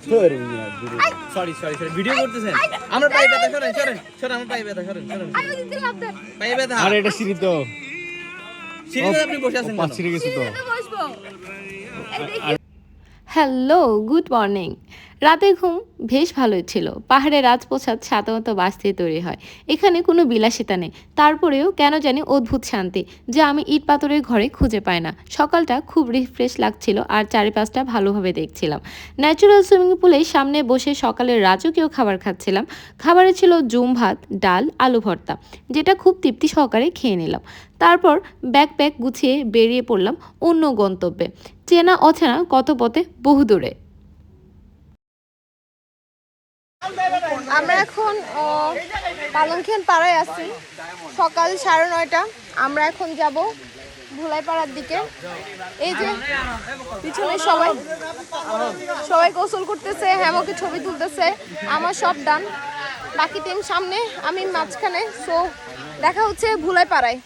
Sorry sorry sorry video করতেছেন আমরা পায়ে ব্যথা সরেন সরেন সরেন আমার পায়ে ব্যথা সরেন সরেন পায়ে ব্যথা আরে এটা সিঁড়ি তো সিঁড়িতে আপনি বসে আছেন কেন সিঁড়ি গেছে তো হ্যালো গুড মর্নিং। রাতে ঘুম বেশ ভালোই ছিল। পাহাড়ে রাজপ্রসাদ সাধারণত বাঁচতেই তৈরি হয়, এখানে কোনো বিলাসিতা নেই। তারপরেও কেন জানি অদ্ভুত শান্তি যে আমি ইট পাথরের ঘরে খুঁজে পাই না। সকালটা খুব রিফ্রেশ লাগছিল আর চারিপাশটা ভালোভাবে দেখছিলাম। ন্যাচারাল সুইমিং পুলের সামনে বসে সকালের রাজকীয় খাবার খাচ্ছিলাম। খাবারে ছিল জুম ভাত, ডাল, আলু ভর্তা, যেটা খুব তৃপ্তি সহকারে খেয়ে নিলাম। তারপর ব্যাকপ্যাক গুছিয়ে বেরিয়ে পড়লাম অন্য গন্তব্যে, চেনা অচেনা কত পথে বহু দূরে। আমরা এখন পালংখিয়ান পাড়ায় আছি, সকাল 9:30। আমরা এখন যাব ভোলাইপাড়ার দিকে। এই যে পিছনে সবাই সবাই গোসল করতেছে, হ্যামকে ছবি তুলতেছে। আমার সব ডান, বাকি টিম সামনে, আমি মাঝখানে। সো দেখা হচ্ছে ভোলাইপাড়ায়।